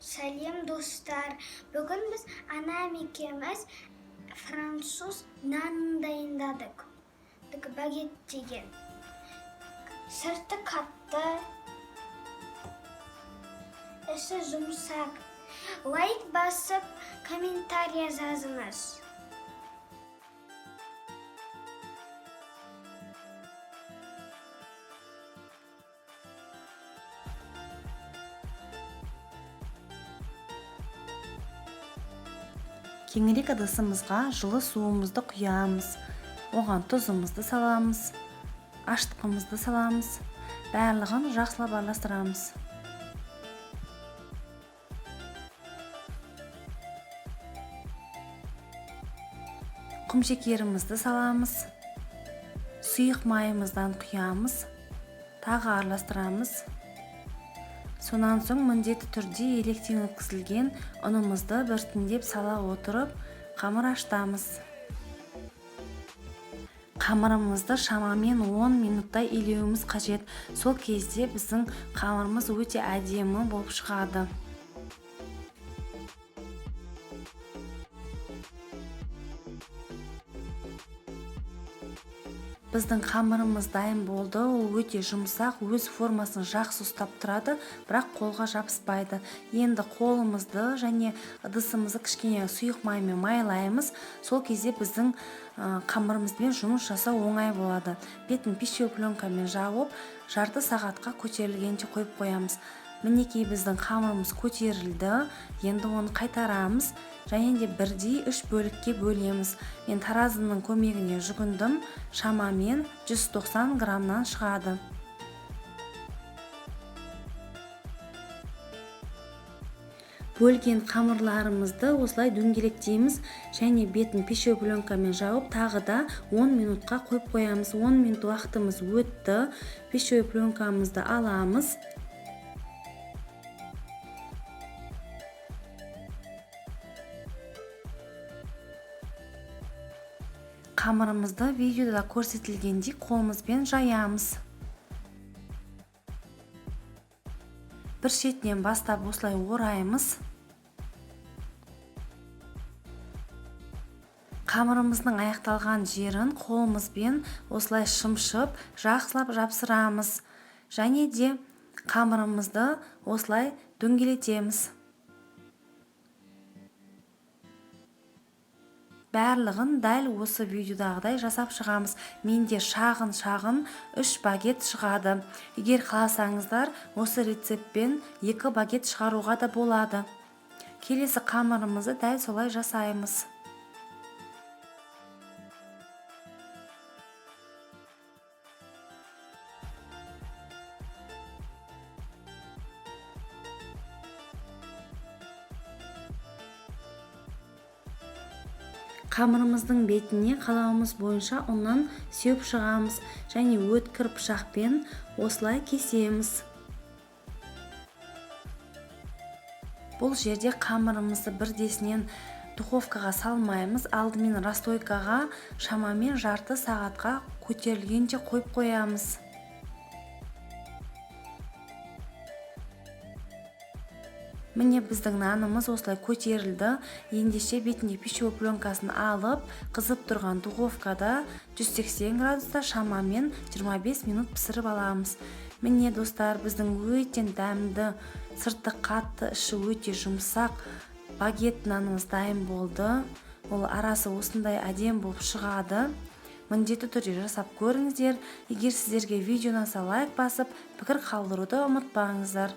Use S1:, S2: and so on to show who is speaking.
S1: Сәлем достар. Бүгін біз анам екеуміз француз нанын дайындадық. Багет деген. Сырты қатты, іші жұмсақ. Лайк басып, комментарий жазыңыз.
S2: Кеңірек ыдысымызға жылы суымызды құямыз. Оған тұзымызды саламыз, аштықымызды саламыз. Барлығын жақсылап араластырамыз. Құмшекерімізді саламыз. Сұйық майымыздан құямыз. Тағы араластырамыз. Сонан соң міндетті түрде електен өткізілген ұнымызды біртіндеп сала отырып, қамыр ашытамыз. Қамырымызды шамамен 10 минуттай илеуіміз қажет. Сол кезде біздің қамырымыз өте әдемі болып шығады. Біздің қамырымыз дайын болды. Ол өте жұмсақ, өз формасын жақсы ұстап тұрады, бірақ қолға жабыспайды. Енді қолымызды және ыдысымызды кішкене сұйық маймен майлаймыз. Сол кезде біздің қамырымызбен жұмыс жасау оңай болады. Бетін пищевой пленкамен жауып, жарты сағатқа көтерілгенше қойып қоямыз. Мінекей біздің қамырымыз көтерілді. Енді оны қайтарамыз және де бірдей 3 бөлікке бөлеміз. Мен таразының көмегіне жүгіндім. Шамамен 190 граммнан шығады. Бөлген қамырларымызды осылай дөңгелектейміз және бетін пищевой пленкамен жауып, тағы да 10 минутқа қойып қоямыз. 10 минут уақытымыз өтті. Пищевой пленкамызды аламыз. Қамырымызды видеода көрсетілгендей қолымызбен жаямыз. Бір шетінен бастап осылай ораймыз. Қамырымыздың аяқталған жерін қолымызбен осылай шымшып, жақсылап жапсырамыз. Және де қамырымызды осылай дөңгелетеміз. Барлығын дәл осы видеодағыдай жасап шығамыз. Менде шағын 3 багет шығады. Егер қаласаңыздар, осы рецептпен 2 багет шығаруға да болады. Келесі қамырымызды дәл солай жасаймыз. Қамырымыздың бетіне қалауымыз бойынша ұннан сеуіп шығамыз және өткір пышақпен осылай кесеміз. Бұл жерде қамырымызды бірдесінен духовкаға салмаймыз. Алдымен расстойкаға шамамен жарты сағатқа көтерілгенше қойып қоямыз. Міне біздің нанымыз осылай көтерілді. Ендеше бетінде пищевой пленкасын алып, қызып тұрған духовкада 180 градуста шамамен 25 минут пісіріп аламыз. Міне достар, біздің өте дәмді, сырты қатты, іші өте жұмсақ багет нанымыз дайын болды. Ол арасы осындай әдем болып шығады. Міндетті түрде жасап көріңіздер. Егер сіздерге видео ұнаса, лайк басып, пікір қалдыруды ұмытпаңыздар.